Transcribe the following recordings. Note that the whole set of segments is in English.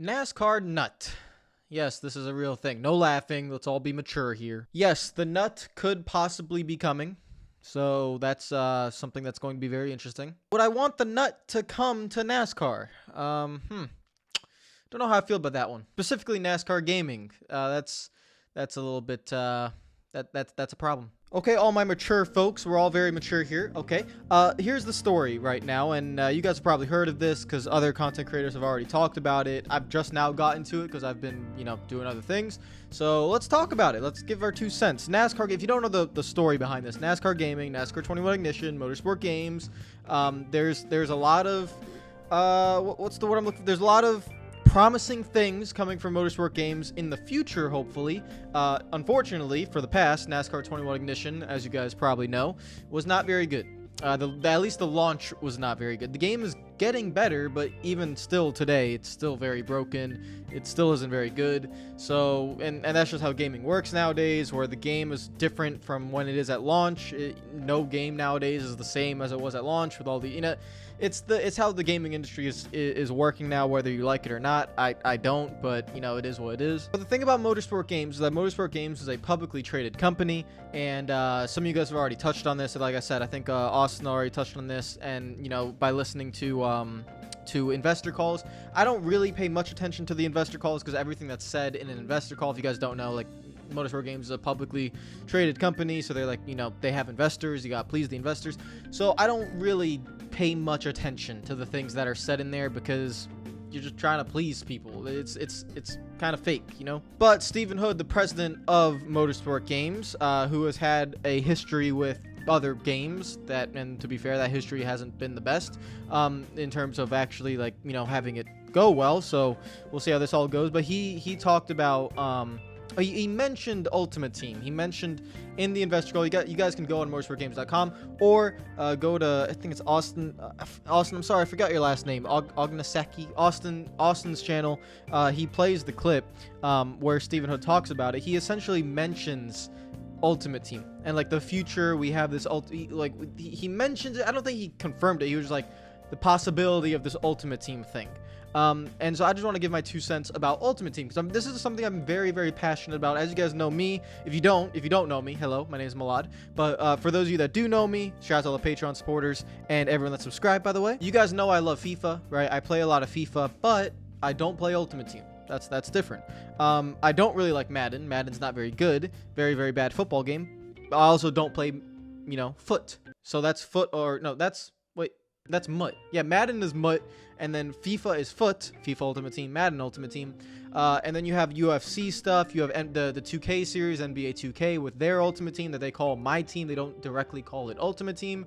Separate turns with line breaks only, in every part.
NASCAR nut. Yes, this is a real thing. No laughing. Let's all be mature here. Yes, the nut could possibly be coming. So that's something that's going to be very interesting. Would I want the nut to come to NASCAR? Don't know how I feel about that one. Specifically NASCAR gaming. That's a little bit that's a problem. Okay, all my mature folks, we're all very mature here. Okay, here's the story right now, and you guys have probably heard of this because other content creators have already talked about it. I've just now gotten to it because I've been, doing other things. So let's talk about it. Let's give our 2 cents. NASCAR, if you don't know the story behind this, NASCAR gaming, NASCAR 21 Ignition, Motorsport Games, there's a lot of, what's the word I'm looking for? There's a lot of promising things coming from Motorsport Games in the future, hopefully. Unfortunately, for the past, NASCAR 21 Ignition, as you guys probably know, was not very good. At least the launch was not very good. The game is getting better, but even still today, it's still very broken. It still isn't very good. So, and that's just how gaming works nowadays, where the game is different from when it is at launch. No game nowadays is the same as it was at launch with all the, it's how the gaming industry is working now, whether you like it or not. I don't, but it is what it is. But the thing about Motorsport Games is that Motorsport Games is a publicly traded company, and some of you guys have already touched on this. Like I said, I think Austin already touched on this, and by listening to investor calls. I don't really pay much attention to the investor calls because everything that's said in an investor call, if you guys don't know, like, Motorsport Games is a publicly traded company, so they're like, they have investors. You got to please the investors. So I don't really pay much attention to the things that are said in there because you're just trying to please people. It's kind of fake, But Stephen Hood, the president of Motorsport Games, who has had a history with other games and to be fair, that history hasn't been the best in terms of actually having it go well. So we'll see how this all goes. But he talked about he mentioned Ultimate Team. He mentioned in the investor call. You guys can go on motorsportgames.com or go to, I think it's Austin. Austin, I'm sorry, I forgot your last name. Ognaseki. Austin's channel. He plays the clip where Stephen Hood talks about it. He essentially mentions Ultimate Team and the future. We have this he mentions it. I don't think he confirmed it. He was just the possibility of this Ultimate Team thing. And so I just want to give my 2 cents about Ultimate Team because this is something I'm very, very passionate about. As you guys know me, if you don't know me, hello, my name is Malad. But for those of you that do know me, shout out to all the Patreon supporters and everyone that's subscribed, by the way. You guys know I love FIFA, right? I play a lot of FIFA, but I don't play Ultimate Team. That's different. I don't really like Madden. Madden's not very good. Very, very bad football game. I also don't play, foot. So that's foot that's MUT. Yeah, Madden is MUT, and then FIFA is foot. FIFA Ultimate Team, Madden Ultimate Team. And then you have UFC stuff. You have the 2K series, NBA 2K, with their Ultimate Team that they call My Team. They don't directly call it Ultimate Team.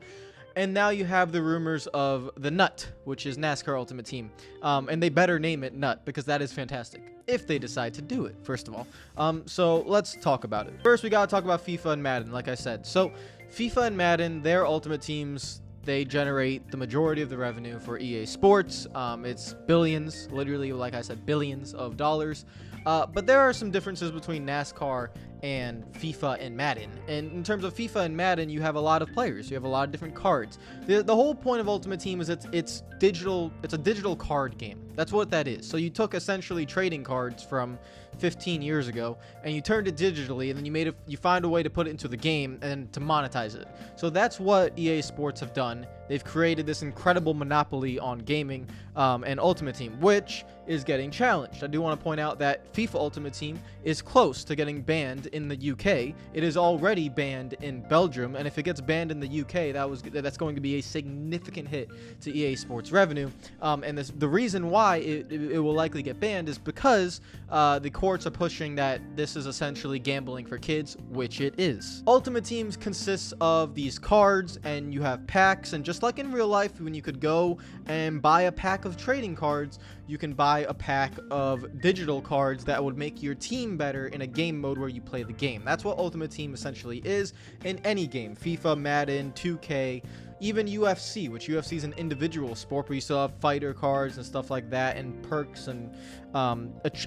And now you have the rumors of the Nut, which is NASCAR Ultimate Team. And they better name it Nut because that is fantastic. If they decide to do it, first of all. So let's talk about it. First, we got to talk about FIFA and Madden, like I said. So FIFA and Madden, their Ultimate Teams, they generate the majority of the revenue for EA Sports. It's billions, literally, like I said, billions of dollars. But there are some differences between NASCAR and FIFA and Madden. And in terms of FIFA and Madden, you have a lot of players. You have a lot of different cards. The whole point of Ultimate Team is it's digital. It's a digital card game. That's what that is. So you took essentially trading cards from 15 years ago and you turned it digitally, and then you find a way to put it into the game and to monetize it. So that's what EA Sports have done. They've created this incredible monopoly on gaming and Ultimate Team, which is getting challenged. I do want to point out that FIFA Ultimate Team is close to getting banned in the UK. It is already banned in Belgium, and if it gets banned in the UK, that's going to be a significant hit to EA Sports revenue. And the reason why it will likely get banned is because the courts are pushing that this is essentially gambling for kids, which it is. Ultimate Teams consists of these cards, and you have packs, and just like in real life, when you could go and buy a pack of trading cards, you can buy a pack of digital cards that would make your team better in a game mode where you play the game. That's what Ultimate Team essentially is in any game. FIFA, Madden, 2K, even UFC, which UFC is an individual sport, but you still have fighter cards and stuff like that, and perks and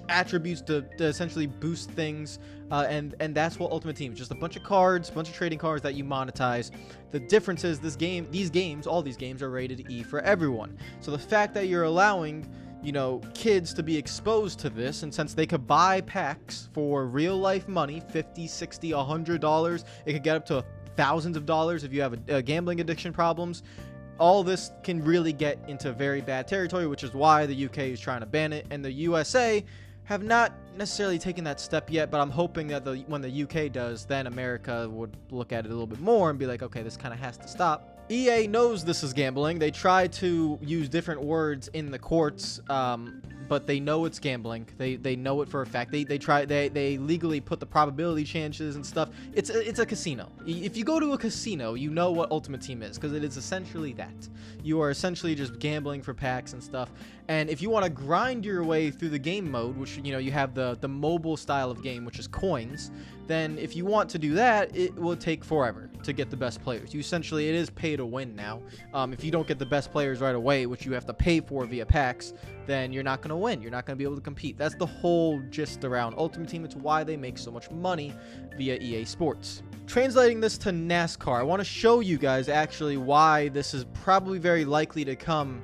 attributes to essentially boost things. And that's what Ultimate Team is. Just a bunch of cards, a bunch of trading cards that you monetize. The difference is all these games are rated E for everyone. So the fact that you're allowing you know, kids to be exposed to this. And since they could buy packs for real life money, $50, $60, $100, it could get up to thousands of dollars if you have a gambling addiction problems. All this can really get into very bad territory, which is why the UK is trying to ban it, and the USA have not necessarily taken that step yet, but I'm hoping that when the UK does, then America would look at it a little bit more and be like, okay, this kind of has to stop. EA knows this is gambling. They try to use different words in the courts, but they know it's gambling. They know it for a fact. They legally put the probability chances and stuff. It's a casino. If you go to a casino, you know what Ultimate Team is, because it is essentially that. You are essentially just gambling for packs and stuff. And if you want to grind your way through the game mode, which, you know, you have the mobile style of game, which is coins, then if you want to do that, it will take forever to get the best players. It is pay to win now. If you don't get the best players right away, which you have to pay for via packs, then you're not going to win. You're not going to be able to compete. That's the whole gist around Ultimate Team. It's why they make so much money via EA Sports. Translating this to NASCAR, I want to show you guys actually why this is probably very likely to come.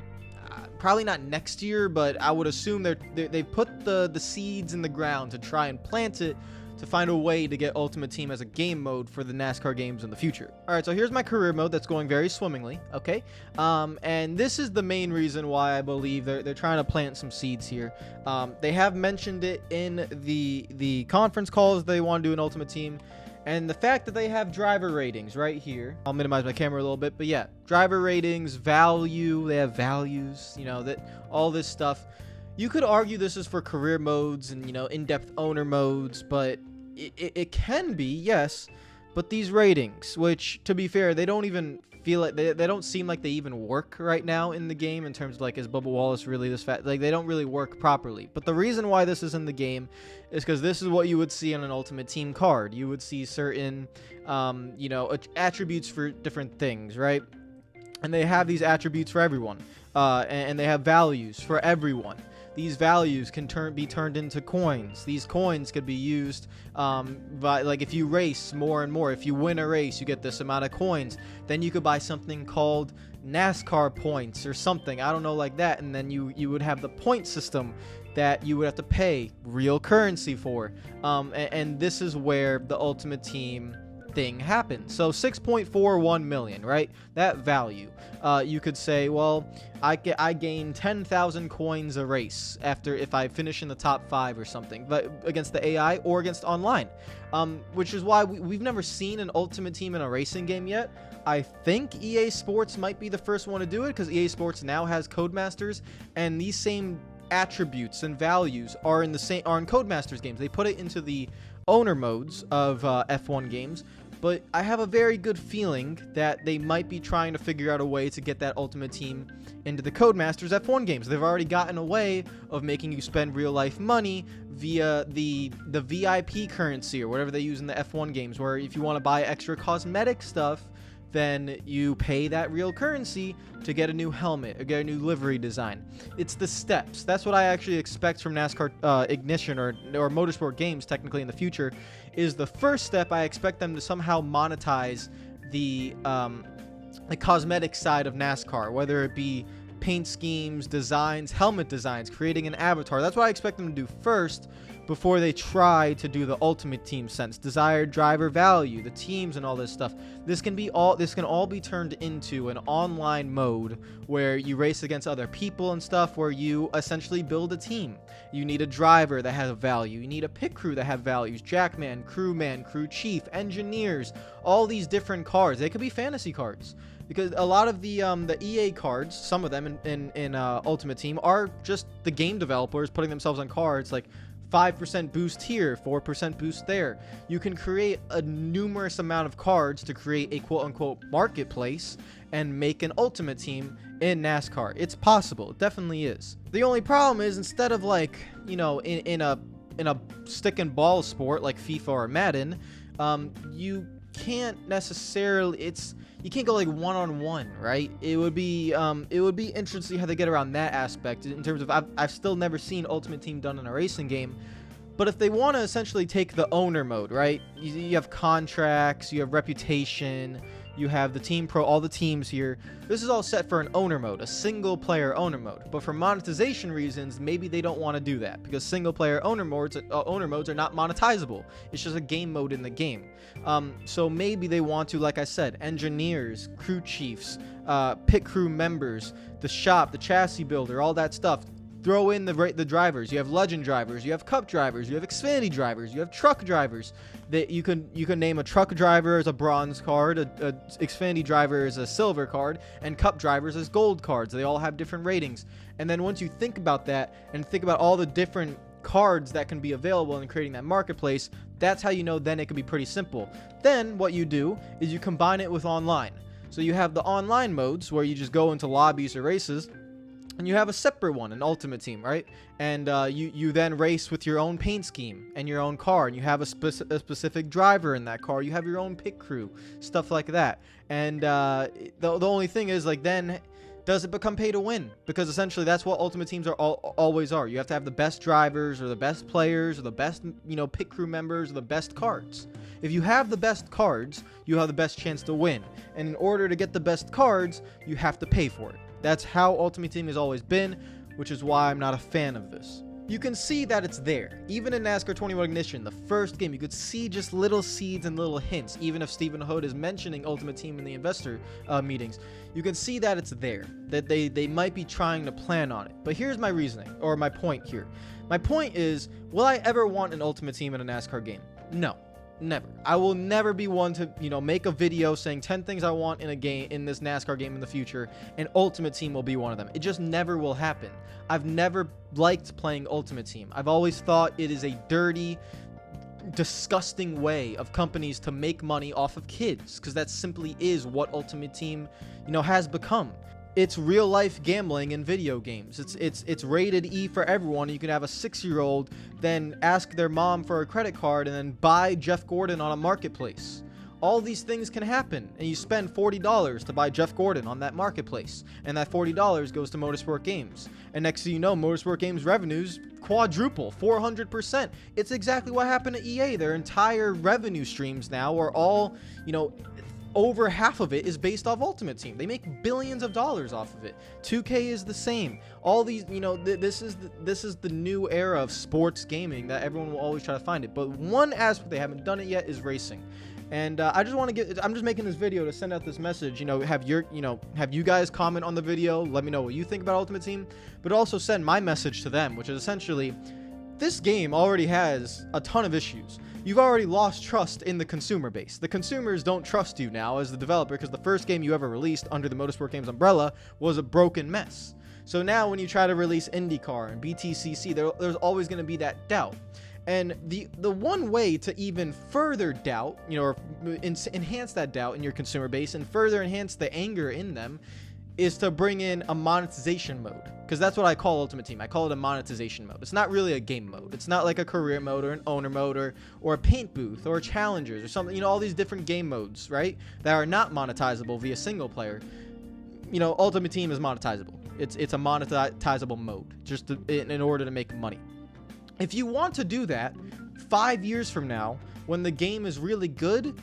Probably not next year, but I would assume they put the seeds in the ground to try and plant it to find a way to get Ultimate Team as a game mode for the NASCAR games in the future. All right, so here's my career mode that's going very swimmingly, okay? And this is the main reason why I believe they're trying to plant some seeds here. They have mentioned it in the conference calls they want to do an Ultimate Team. And the fact that they have driver ratings right here. I'll minimize my camera a little bit, but yeah, driver ratings, value, they have values, you know, that all this stuff. You could argue this is for career modes and, you know, in-depth owner modes, but it can be, yes. But these ratings, which, to be fair, they don't even feel like they don't seem like they even work right now in the game in terms of, like, is Bubba Wallace really this fat? Like, they don't really work properly. But the reason why this is in the game is because this is what you would see on an Ultimate Team card. You would see certain, you know, attributes for different things, right? And they have these attributes for everyone, and they have values for everyone. These values can be turned into coins. These coins could be used like if you race more and more. If you win a race, you get this amount of coins. Then you could buy something called NASCAR points or something. I don't know, like that. And then you would have the point system that you would have to pay real currency for. And this is where the Ultimate Team thing happens. So 6.41 million, right? That value. You could say, well, I gain 10,000 coins a race if I finish in the top 5 or something, but against the AI or against online, which is why we've never seen an Ultimate Team in a racing game yet. I think EA Sports might be the first one to do it, because EA Sports now has Codemasters, and these same attributes and values are in Codemasters games. They put it into the owner modes of F1 games, but I have a very good feeling that they might be trying to figure out a way to get that Ultimate Team into the Codemasters F1 games. They've already gotten a way of making you spend real life money via the VIP currency or whatever they use in the F1 games, where if you want to buy extra cosmetic stuff, then you pay that real currency to get a new helmet or get a new livery design. It's the steps. That's what I actually expect from NASCAR Ignition or Motorsport Games, technically, in the future, is the first step. I expect them to somehow monetize the cosmetic side of NASCAR, whether it be paint schemes, designs, helmet designs, creating an avatar. That's what I expect them to do first, before they try to do the Ultimate Team sense, desired driver value, the teams, and all this stuff. This can all be turned into an online mode where you race against other people and stuff, where you essentially build a team. You need a driver that has a value. You need a pit crew that have values. Jackman, crew chief, engineers, all these different cards. They could be fantasy cards, because a lot of the EA cards, some of them in Ultimate Team, are just the game developers putting themselves on cards, like 5% boost here, 4% boost there. You can create a numerous amount of cards to create a quote-unquote marketplace and make an Ultimate Team in NASCAR. It's possible. It definitely is. The only problem is, instead of, like, you know, in a stick and ball sport like FIFA or Madden, you can't necessarily, you can't go like one-on-one, right? It would be interesting to see how they get around that aspect, in terms of I've still never seen Ultimate Team done in a racing game. But if they want to essentially take the owner mode, right? You have contracts, you have reputation, You have the Team Pro, all the teams here. This is all set for an owner mode, a single player owner mode. But for monetization reasons, maybe they don't want to do that because single player owner modes are not monetizable. It's just a game mode in the game. So maybe they want to, like I said, engineers, crew chiefs, pit crew members, the shop, the chassis builder, all that stuff. Throw in the drivers. You have legend drivers, you have cup drivers, you have Xfinity drivers, you have truck drivers. That you can name a truck driver as a bronze card, a Xfinity driver as a silver card, and cup drivers as gold cards. They all have different ratings. And then once you think about that and think about all the different cards that can be available in creating that marketplace, that's how you know then it can be pretty simple. Then what you do is you combine it with online. So you have the online modes where you just go into lobbies or races. And you have a separate one, an Ultimate Team, right? And you then race with your own paint scheme and your own car, and you have a specific driver in that car. You have your own pit crew, stuff like that. And the only thing is, like, then does it become pay to win? Because essentially that's what Ultimate Teams always are. You have to have the best drivers or the best players or the best, pit crew members or the best cards. If you have the best cards, you have the best chance to win. And in order to get the best cards, you have to pay for it. That's how Ultimate Team has always been, which is why I'm not a fan of this. You can see that it's there. Even in NASCAR 21 Ignition, the first game, you could see just little seeds and little hints. Even if Stephen Hood is mentioning Ultimate Team in the investor meetings, you can see that it's there, that they might be trying to plan on it. But here's my reasoning, or my point here. My point is, will I ever want an Ultimate Team in a NASCAR game? No. Never. I will never be one to, make a video saying 10 things I want in a game, in this NASCAR game in the future, and Ultimate Team will be one of them. It just never will happen. I've never liked playing Ultimate Team. I've always thought it is a dirty, disgusting way of companies to make money off of kids, because that simply is what Ultimate Team, has become. It's real life gambling in video games. It's rated E for everyone. You can have a 6-year-old then ask their mom for a credit card and then buy Jeff Gordon on a marketplace. All these things can happen, and you spend $40 to buy Jeff Gordon on that marketplace, and that $40 goes to Motorsport Games. And next thing you know, Motorsport Games revenues quadruple, 400%. It's exactly what happened to EA. Their entire revenue streams now are all, over half of it is based off Ultimate Team. They make billions of dollars off of it. 2K is the same. All these, this is the new era of sports gaming that everyone will always try to find it. But one aspect they haven't done it yet is racing. And I just want to I'm just making this video to send out this message. Have you guys comment on the video. Let me know what you think about Ultimate Team, but also send my message to them, which is essentially, this game already has a ton of issues. You've already lost trust in the consumer base. The consumers don't trust you now as the developer because the first game you ever released under the Motorsport Games umbrella was a broken mess. So now when you try to release IndyCar and BTCC, there's always going to be that doubt. And the one way to even further doubt, or enhance that doubt in your consumer base and further enhance the anger in them, is to bring in a monetization mode, because that's what I call Ultimate Team. I call it a monetization mode. It's not really a game mode. It's not like a career mode or an owner mode or a paint booth or challengers or something, all these different game modes, right, that are not monetizable via single player. Ultimate Team is monetizable. It's a monetizable mode just in order to make money. If you want to do that 5 years from now, when the game is really good,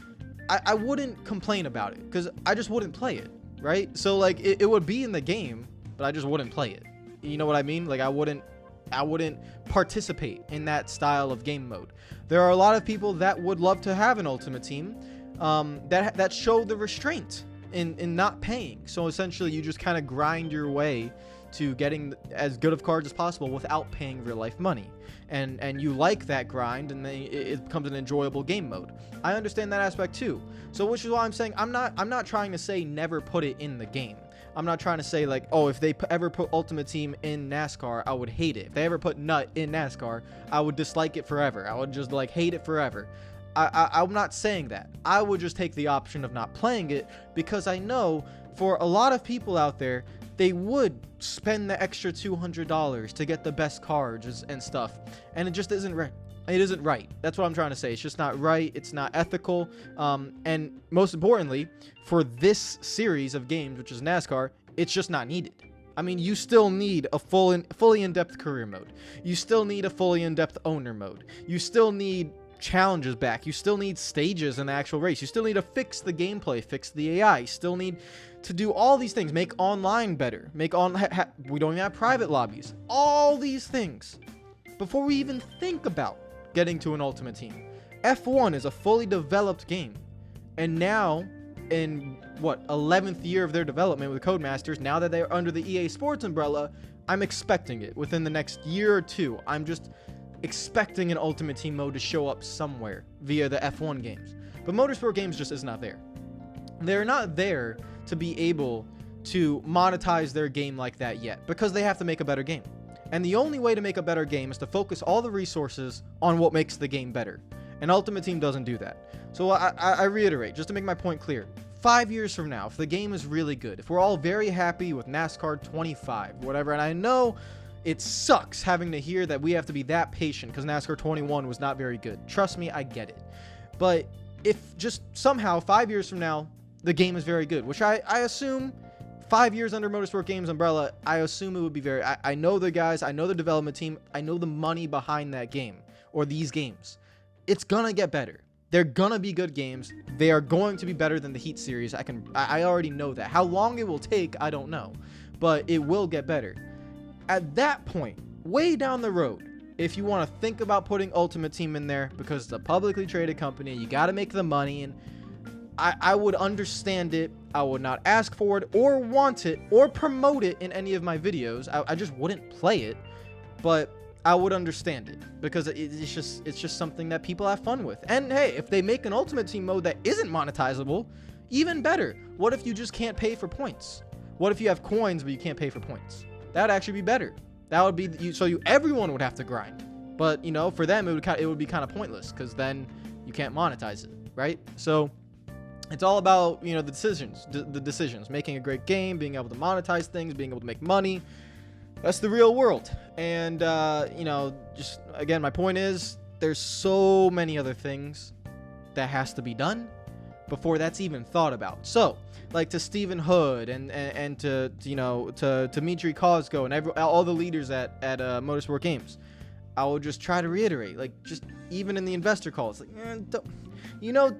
I wouldn't complain about it, because I just wouldn't play it. Right? So like it would be in the game, but I just wouldn't play it. You know what I mean? Like I wouldn't participate in that style of game mode. There are a lot of people that would love to have an Ultimate Team that show the restraint in not paying. So essentially you just kind of grind your way to getting as good of cards as possible without paying real life money. And you like that grind, and then it becomes an enjoyable game mode. I understand that aspect too. So which is why I'm saying I'm not trying to say never put it in the game. I'm not trying to say like, oh, if they ever put Ultimate Team in NASCAR, I would hate it. If they ever put Nut in NASCAR, I would dislike it forever. I would just like hate it forever. I'm not saying that. I would just take the option of not playing it, because I know for a lot of people out there, they would spend the extra $200 to get the best cards and stuff, and it just isn't right. It isn't right. That's what I'm trying to say. It's just not right. It's not ethical. And most importantly, for this series of games, which is NASCAR, it's just not needed. I mean, you still need a fully in-depth career mode. You still need a fully in-depth owner mode. You still need challenges back. You still need stages in the actual race. You still need to fix the gameplay, fix the AI. You still need to do all these things, make online better, we don't even have private lobbies. All these things before we even think about getting to an Ultimate Team. F1 is a fully developed game, and now in what 11th year of their development with Codemasters, now that they're under the EA Sports umbrella, I'm expecting it within the next year or two. I'm just expecting an Ultimate Team mode to show up somewhere via the F1 games. But Motorsport Games just is not there. They're not there to be able to monetize their game like that yet, because they have to make a better game. And the only way to make a better game is to focus all the resources on what makes the game better. And Ultimate Team doesn't do that. So I reiterate, just to make my point clear, 5 years from now, if the game is really good, if we're all very happy with NASCAR 25, whatever, and I know it sucks having to hear that we have to be that patient because NASCAR 21 was not very good. Trust me, I get it. But if just somehow 5 years from now, the game is very good, which I assume 5 years under Motorsport Games umbrella, I assume it would be very... I know the guys, I know the development team, I know the money behind that game, or these games. It's gonna get better. They're gonna be good games. They are going to be better than the Heat series. I already know that. How long it will take, I don't know. But it will get better. At that point, way down the road, if you want to think about putting Ultimate Team in there, because it's a publicly traded company, you got to make the money, and I would understand it. I would not ask for it or want it or promote it in any of my videos. I just wouldn't play it, but I would understand it because it's just something that people have fun with. And hey, if they make an Ultimate Team mode that isn't monetizable, even better. What if you just can't pay for points? What if you have coins but you can't pay for points? That would actually be better. That would be everyone would have to grind. But you know, for them it would be kind of pointless because then you can't monetize it, right? So it's all about, you know, the decisions, making a great game, being able to monetize things, being able to make money. That's the real world. And, you know, just again, my point is there's so many other things that has to be done before that's even thought about. So, like to Stephen Hood and to you know, to Dmitry Kozko and all the leaders at Motorsport Games, I will just try to reiterate, like, just even in the investor call, it's like, you know,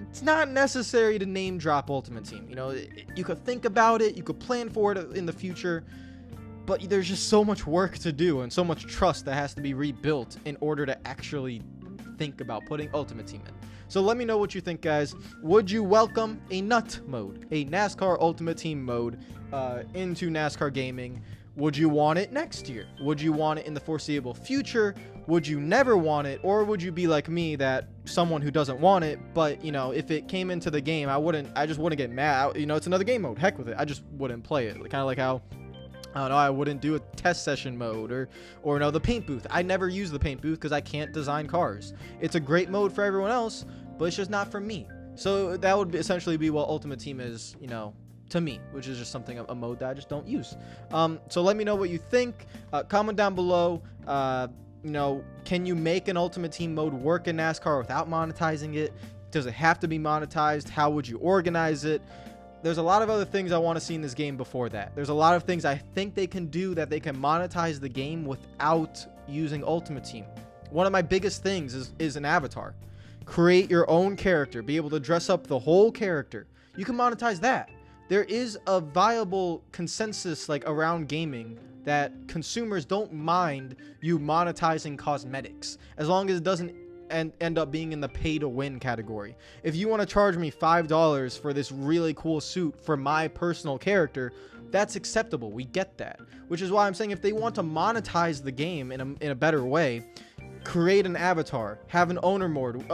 it's not necessary to name drop Ultimate Team. You know, you could think about it, you could plan for it in the future, but there's just so much work to do and so much trust that has to be rebuilt in order to actually think about putting Ultimate Team in. So let me know what you think, guys. Would you welcome a NUT mode, a NASCAR Ultimate Team mode into NASCAR gaming? Would you want it next year? Would you want it in the foreseeable future? Would you never want it? Or would you be like me, that someone who doesn't want it, but, you know, if it came into the game, I just wouldn't get mad. You know, it's another game mode. Heck with it. I just wouldn't play it. Kind of like how, I don't know, I wouldn't do a test session mode or no, the paint booth. I never use the paint booth because I can't design cars. It's a great mode for everyone else, but it's just not for me. So that would essentially be what Ultimate Team is, you know, to me, which is just something, a mode that I just don't use. So let me know what you think. Comment down below. You know, can you make an Ultimate Team mode work in NASCAR without monetizing it? Does it have to be monetized? How would you organize it? There's a lot of other things I want to see in this game before that. There's a lot of things I think they can do that they can monetize the game without using Ultimate Team. One of my biggest things is an avatar. Create your own character. Be able to dress up the whole character. You can monetize that. There is a viable consensus, like, around gaming that consumers don't mind you monetizing cosmetics as long as it doesn't end up being in the pay to win category. If you want to charge me $5 for this really cool suit for my personal character, that's acceptable. We get that, which is why I'm saying if they want to monetize the game in a better way, create an avatar, have an owner mode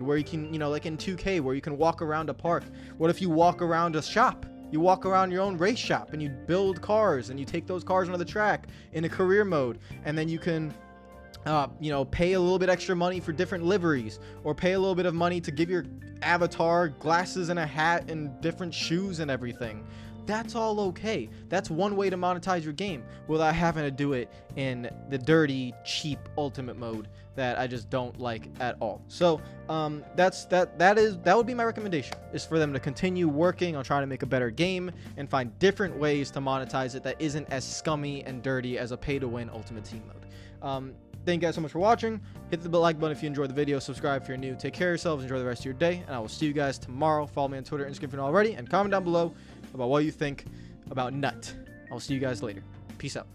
where you can, you know, like in 2K, where you can walk around a park. What if you walk around a shop? You walk around your own race shop and you build cars and you take those cars onto the track in a career mode, and then you can you know, pay a little bit extra money for different liveries, or pay a little bit of money to give your avatar glasses and a hat and different shoes and everything. That's all okay. That's one way to monetize your game without having to do it in the cheap ultimate mode that I just don't like at all. So that would be my recommendation, is for them to continue working on trying to make a better game and find different ways to monetize it that isn't as scummy and dirty as a pay to win Ultimate Team mode. Thank you guys so much for watching. Hit the like button if you enjoyed the video. Subscribe if you're new. Take care of yourselves. Enjoy the rest of your day. And I will see you guys tomorrow. Follow me on Twitter and Instagram if you're not already. And comment down below about what you think about Nut. I will see you guys later. Peace out.